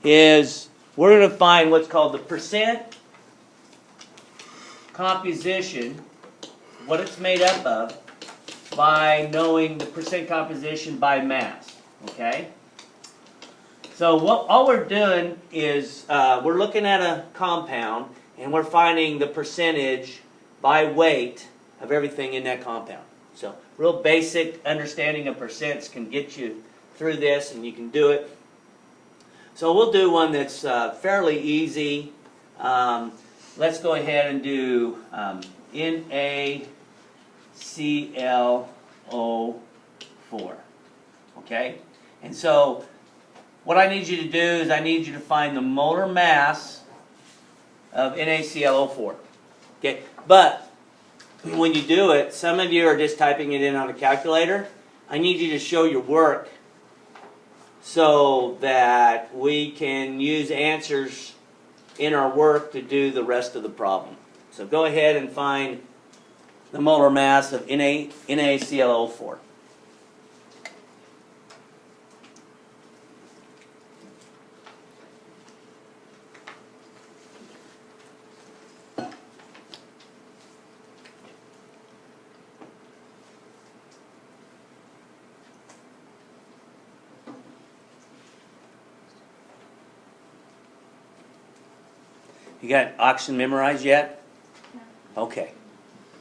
is we're going to find what's called the percent composition, what it's made up of, by knowing the percent composition by mass. Okay? So all we're doing is we're looking at a compound and we're finding the percentage by weight of everything in that compound. So real basic understanding of percents can get you through this, and you can do it. So we'll do one that's fairly easy. Let's go ahead and do NaClO4. Okay? And so what I need you to do is I need you to find the molar mass of NaClO4. Okay? But when you do it, some of you are just typing it in on a calculator. I need you to show your work so that we can use answers in our work to do the rest of the problem. So go ahead and find the molar mass of NaClO4. You got oxygen memorized yet? No. Okay.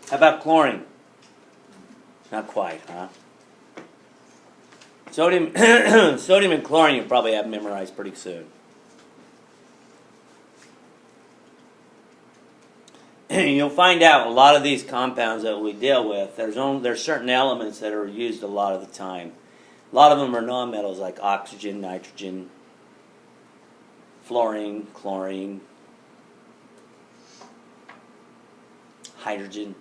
How about chlorine? Not quite, huh? Sodium, sodium and chlorine you'll probably have memorized pretty soon. You'll find out a lot of these compounds that we deal with, there's certain elements that are used a lot of the time. A lot of them are nonmetals like oxygen, nitrogen, fluorine, chlorine, hydrogen.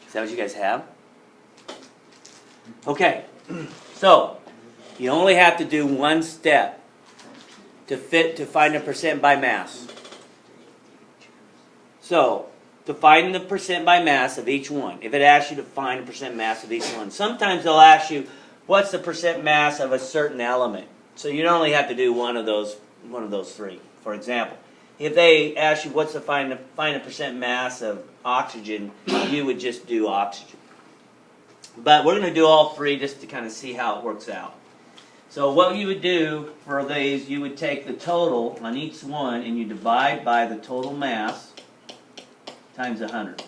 Is that what you guys have? Okay, so you only have to do one step to find a percent by mass. So, to find the percent by mass of each one, if it asks you to find a percent mass of each one, sometimes they'll ask you, what's the percent mass of a certain element? So you only have to do one of those three. For example, if they ask you what's the find a percent mass of oxygen, you would just do oxygen. But we're going to do all three just to kind of see how it works out. So what you would do for these, you would take the total on each one and you divide by the total mass times 100.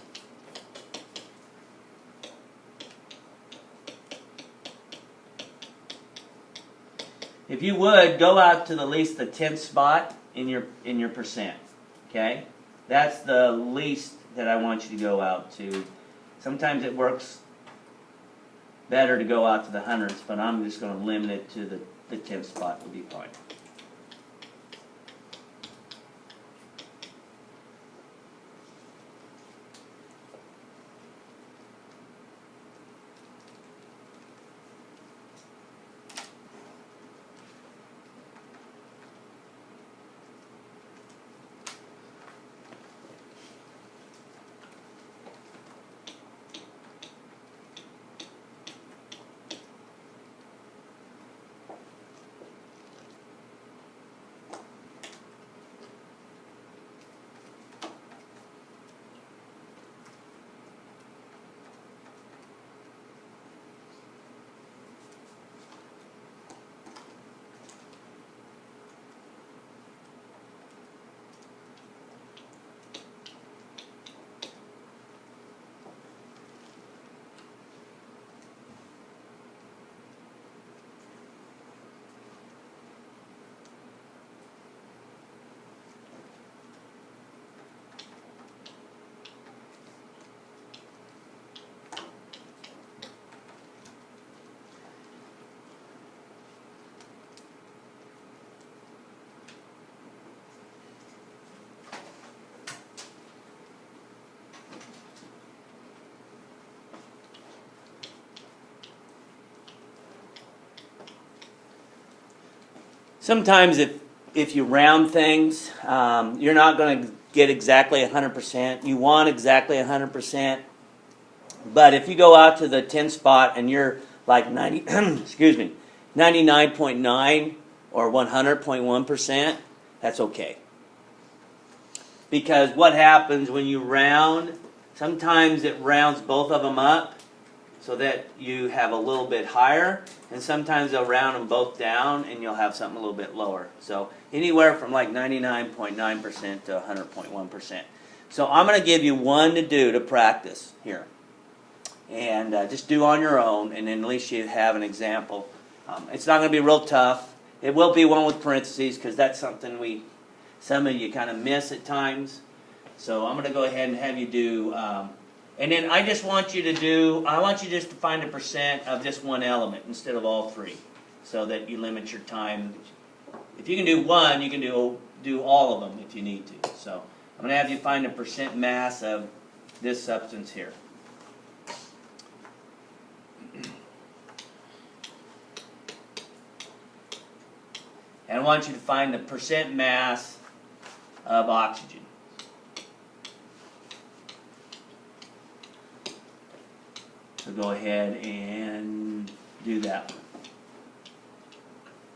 If you would, go out to at least the 10th spot in your percent. Okay? That's the least that I want you to go out to. Sometimes it works better to go out to the hundredths, but I'm just going to limit it to the 10th spot would be fine. Sometimes if you round things, you're not going to get exactly 100%. You want exactly 100%. But if you go out to the 10 spot and you're like 90, excuse me, 99.9 or 100.1%, that's okay. Because what happens when you round, sometimes it rounds both of them up so that you have a little bit higher, and sometimes they'll round them both down and you'll have something a little bit lower. So anywhere from like 99.9% to 100.1%. So I'm going to give you one to do to practice here. And just do on your own, and then at least you have an example. It's not going to be real tough. It will be one with parentheses because that's something some of you kind of miss at times. So I'm going to go ahead and have you do, and then I just want you just to find a percent of just one element instead of all three, so that you limit your time. If you can do one, you can do all of them if you need to. So I'm going to have you find a percent mass of this substance here. And I want you to find the percent mass of oxygen. So go ahead and do that one.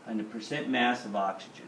Find the percent mass of oxygen.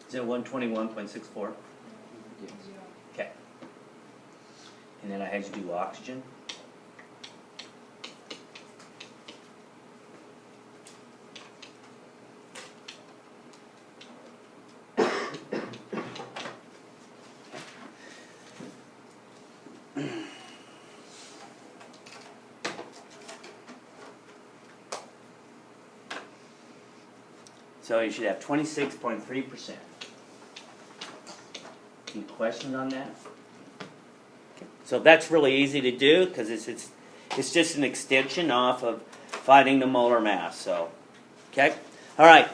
Is it 121.64? Yes. Okay. And then I had you do oxygen. So you should have 26.3%. Any questions on that? Okay. So that's really easy to do because it's just an extension off of finding the molar mass. So, okay, all right.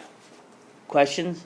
Questions?